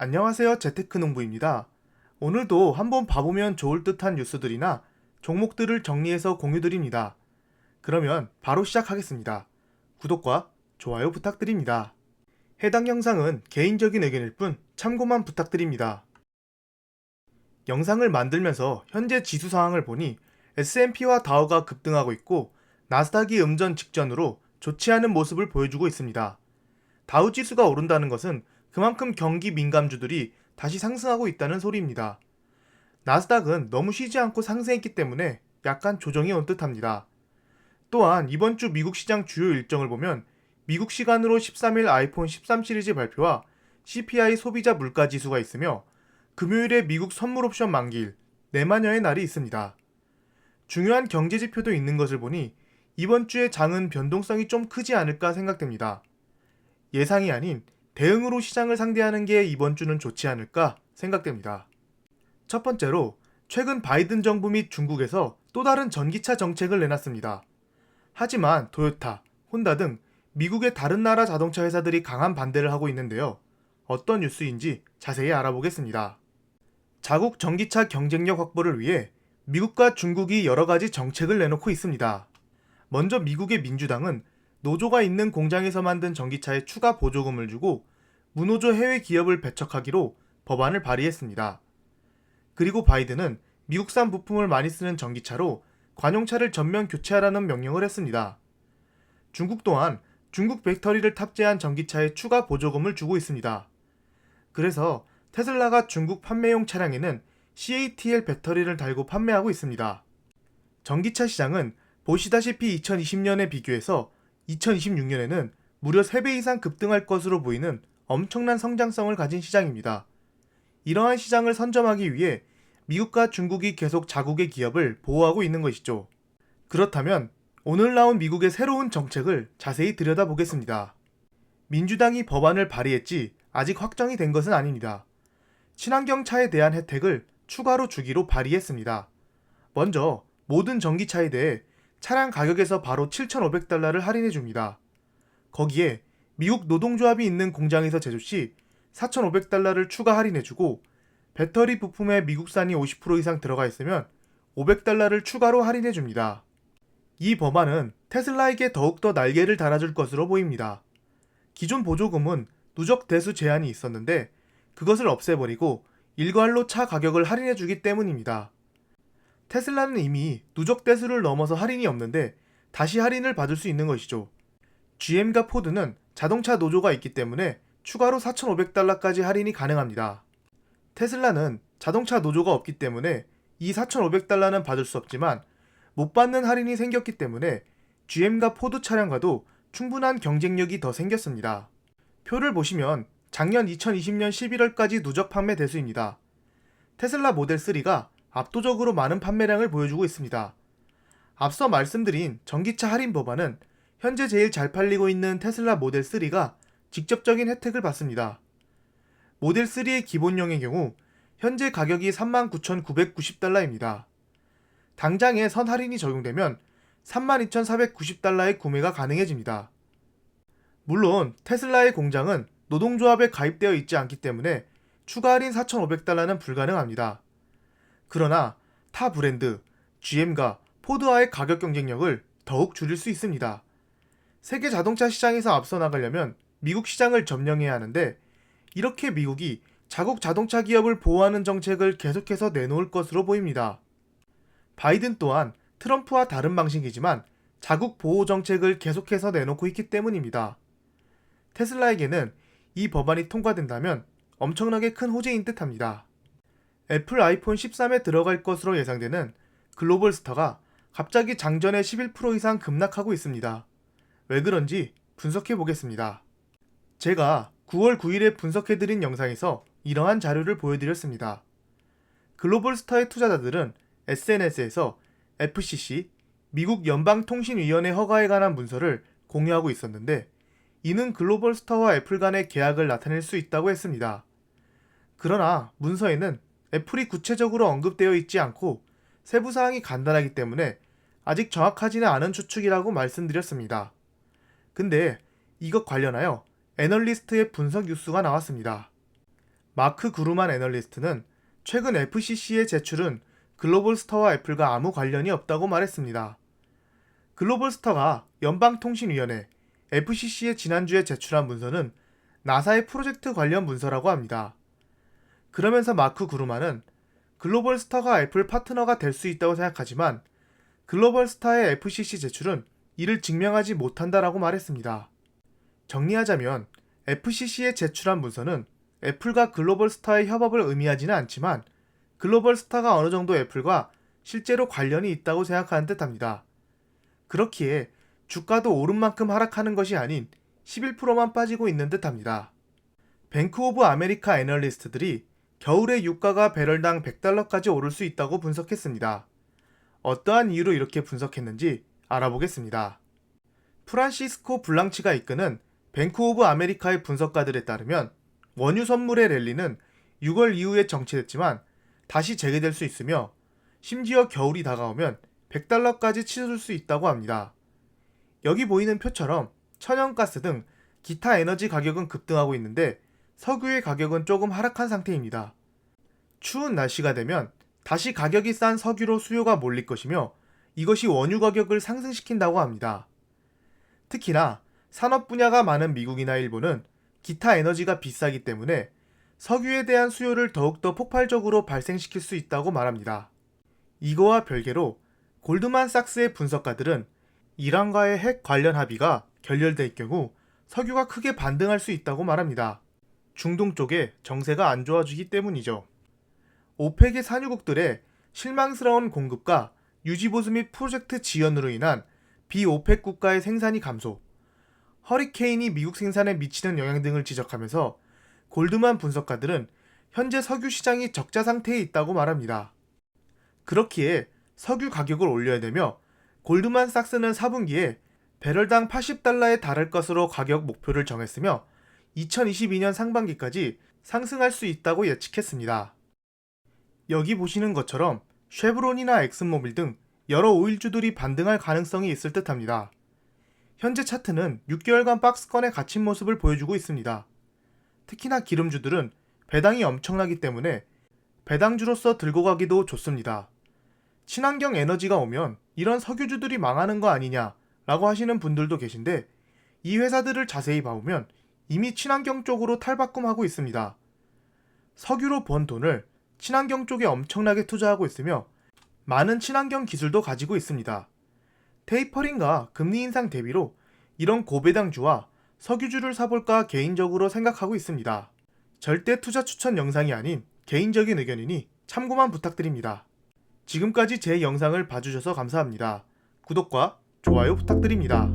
안녕하세요. 재테크농부입니다. 오늘도 한번 봐보면 좋을 듯한 뉴스들이나 종목들을 정리해서 공유드립니다. 그러면 바로 시작하겠습니다. 구독과 좋아요 부탁드립니다. 해당 영상은 개인적인 의견일 뿐 참고만 부탁드립니다. 영상을 만들면서 현재 지수 상황을 보니 S&P와 다우가 급등하고 있고 나스닥이 음전 직전으로 좋지 않은 모습을 보여주고 있습니다. 다우 지수가 오른다는 것은 그만큼 경기 민감주들이 다시 상승하고 있다는 소리입니다. 나스닥은 너무 쉬지 않고 상승했기 때문에 약간 조정이 온 듯합니다. 또한 이번 주 미국 시장 주요 일정을 보면 미국 시간으로 13일 아이폰 13 시리즈 발표와 CPI 소비자 물가 지수가 있으며 금요일에 미국 선물 옵션 만기일, 내마녀의 날이 있습니다. 중요한 경제 지표도 있는 것을 보니 이번 주의 장은 변동성이 좀 크지 않을까 생각됩니다. 예상이 아닌 대응으로 시장을 상대하는 게 이번 주는 좋지 않을까 생각됩니다. 첫 번째로 최근 바이든 정부 및 중국에서 또 다른 전기차 정책을 내놨습니다. 하지만 토요타, 혼다 등 미국의 다른 나라 자동차 회사들이 강한 반대를 하고 있는데요. 어떤 뉴스인지 자세히 알아보겠습니다. 자국 전기차 경쟁력 확보를 위해 미국과 중국이 여러 가지 정책을 내놓고 있습니다. 먼저 미국의 민주당은 노조가 있는 공장에서 만든 전기차에 추가 보조금을 주고 무노조 해외 기업을 배척하기로 법안을 발의했습니다. 그리고 바이든은 미국산 부품을 많이 쓰는 전기차로 관용차를 전면 교체하라는 명령을 했습니다. 중국 또한 중국 배터리를 탑재한 전기차에 추가 보조금을 주고 있습니다. 그래서 테슬라가 중국 판매용 차량에는 CATL 배터리를 달고 판매하고 있습니다. 전기차 시장은 보시다시피 2020년에 비교해서 2026년에는 무려 3배 이상 급등할 것으로 보이는 엄청난 성장성을 가진 시장입니다. 이러한 시장을 선점하기 위해 미국과 중국이 계속 자국의 기업을 보호하고 있는 것이죠. 그렇다면 오늘 나온 미국의 새로운 정책을 자세히 들여다보겠습니다. 민주당이 법안을 발의했지 아직 확정이 된 것은 아닙니다. 친환경 차에 대한 혜택을 추가로 주기로 발의했습니다. 먼저 모든 전기차에 대해 차량 가격에서 바로 7,500달러를 할인해 줍니다. 거기에 미국 노동조합이 있는 공장에서 제조 시 4,500달러를 추가 할인해주고 배터리 부품에 미국산이 50% 이상 들어가 있으면 500달러를 추가로 할인해줍니다. 이 법안은 테슬라에게 더욱더 날개를 달아줄 것으로 보입니다. 기존 보조금은 누적 대수 제한이 있었는데 그것을 없애버리고 일괄로 차 가격을 할인해주기 때문입니다. 테슬라는 이미 누적 대수를 넘어서 할인이 없는데 다시 할인을 받을 수 있는 것이죠. GM과 포드는 자동차 노조가 있기 때문에 추가로 4,500달러까지 할인이 가능합니다. 테슬라는 자동차 노조가 없기 때문에 이 4,500달러는 받을 수 없지만 못 받는 할인이 생겼기 때문에 GM과 포드 차량과도 충분한 경쟁력이 더 생겼습니다. 표를 보시면 작년 2020년 11월까지 누적 판매 대수입니다. 테슬라 모델 3가 압도적으로 많은 판매량을 보여주고 있습니다. 앞서 말씀드린 전기차 할인 법안은 현재 제일 잘 팔리고 있는 테슬라 모델 3가 직접적인 혜택을 받습니다. 모델 3의 기본형의 경우 현재 가격이 39,990달러입니다. 당장에 선 할인이 적용되면 32,490달러의 구매가 가능해집니다. 물론 테슬라의 공장은 노동조합에 가입되어 있지 않기 때문에 추가 할인 4,500달러는 불가능합니다. 그러나 타 브랜드, GM과 포드와의 가격 경쟁력을 더욱 줄일 수 있습니다. 세계 자동차 시장에서 앞서 나가려면 미국 시장을 점령해야 하는데 이렇게 미국이 자국 자동차 기업을 보호하는 정책을 계속해서 내놓을 것으로 보입니다. 바이든 또한 트럼프와 다른 방식이지만 자국 보호 정책을 계속해서 내놓고 있기 때문입니다. 테슬라에게는 이 법안이 통과된다면 엄청나게 큰 호재인 듯합니다. 애플 아이폰 13에 들어갈 것으로 예상되는 글로벌 스타가 갑자기 장전에 11% 이상 급락하고 있습니다. 왜 그런지 분석해 보겠습니다. 제가 9월 9일에 분석해드린 영상에서 이러한 자료를 보여드렸습니다. 글로벌 스타의 투자자들은 SNS에서 FCC, 미국 연방통신위원회 허가에 관한 문서를 공유하고 있었는데 이는 글로벌 스타와 애플 간의 계약을 나타낼 수 있다고 했습니다. 그러나 문서에는 애플이 구체적으로 언급되어 있지 않고 세부사항이 간단하기 때문에 아직 정확하지는 않은 추측이라고 말씀드렸습니다. 근데 이것 관련하여 애널리스트의 분석 뉴스가 나왔습니다. 마크 구루만 애널리스트는 최근 FCC의 제출은 글로벌스타와 애플과 아무 관련이 없다고 말했습니다. 글로벌스타가 연방통신위원회 FCC에 지난주에 제출한 문서는 나사의 프로젝트 관련 문서라고 합니다. 그러면서 마크 구루만은 글로벌스타가 애플 파트너가 될 수 있다고 생각하지만 글로벌스타의 FCC 제출은 이를 증명하지 못한다라고 말했습니다. 정리하자면 FCC에 제출한 문서는 애플과 글로벌스타의 협업을 의미하지는 않지만 글로벌스타가 어느 정도 애플과 실제로 관련이 있다고 생각하는 듯합니다. 그렇기에 주가도 오른 만큼 하락하는 것이 아닌 11%만 빠지고 있는 듯합니다. 뱅크 오브 아메리카 애널리스트들이 겨울에 유가가 배럴당 $100까지 오를 수 있다고 분석했습니다. 어떠한 이유로 이렇게 분석했는지 알아보겠습니다. 프란시스코 블랑치가 이끄는 뱅크 오브 아메리카의 분석가들에 따르면 원유 선물의 랠리는 6월 이후에 정체됐지만 다시 재개될 수 있으며 심지어 겨울이 다가오면 $100까지 치솟을 수 있다고 합니다. 여기 보이는 표처럼 천연가스 등 기타 에너지 가격은 급등하고 있는데 석유의 가격은 조금 하락한 상태입니다. 추운 날씨가 되면 다시 가격이 싼 석유로 수요가 몰릴 것이며 이것이 원유 가격을 상승시킨다고 합니다. 특히나 산업 분야가 많은 미국이나 일본은 기타 에너지가 비싸기 때문에 석유에 대한 수요를 더욱더 폭발적으로 발생시킬 수 있다고 말합니다. 이거와 별개로 골드만삭스의 분석가들은 이란과의 핵 관련 합의가 결렬될 경우 석유가 크게 반등할 수 있다고 말합니다. 중동 쪽에 정세가 안 좋아지기 때문이죠. 오펙의 산유국들의 실망스러운 공급과 유지보수 및 프로젝트 지연으로 인한 비오펙 국가의 생산이 감소, 허리케인이 미국 생산에 미치는 영향 등을 지적하면서 골드만 분석가들은 현재 석유 시장이 적자 상태에 있다고 말합니다. 그렇기에 석유 가격을 올려야 되며 골드만삭스는 4분기에 배럴당 $80에 달할 것으로 가격 목표를 정했으며 2022년 상반기까지 상승할 수 있다고 예측했습니다. 여기 보시는 것처럼 쉐브론이나 엑슨모빌 등 여러 오일주들이 반등할 가능성이 있을 듯합니다. 현재 차트는 6개월간 박스권에 갇힌 모습을 보여주고 있습니다. 특히나 기름주들은 배당이 엄청나기 때문에 배당주로서 들고 가기도 좋습니다. 친환경 에너지가 오면 이런 석유주들이 망하는 거 아니냐 라고 하시는 분들도 계신데 이 회사들을 자세히 봐보면 이미 친환경 쪽으로 탈바꿈하고 있습니다. 석유로 번 돈을 친환경 쪽에 엄청나게 투자하고 있으며 많은 친환경 기술도 가지고 있습니다. 테이퍼링과 금리 인상 대비로 이런 고배당주와 석유주를 사볼까 개인적으로 생각하고 있습니다. 절대 투자 추천 영상이 아닌 개인적인 의견이니 참고만 부탁드립니다. 지금까지 제 영상을 봐주셔서 감사합니다. 구독과 좋아요 부탁드립니다.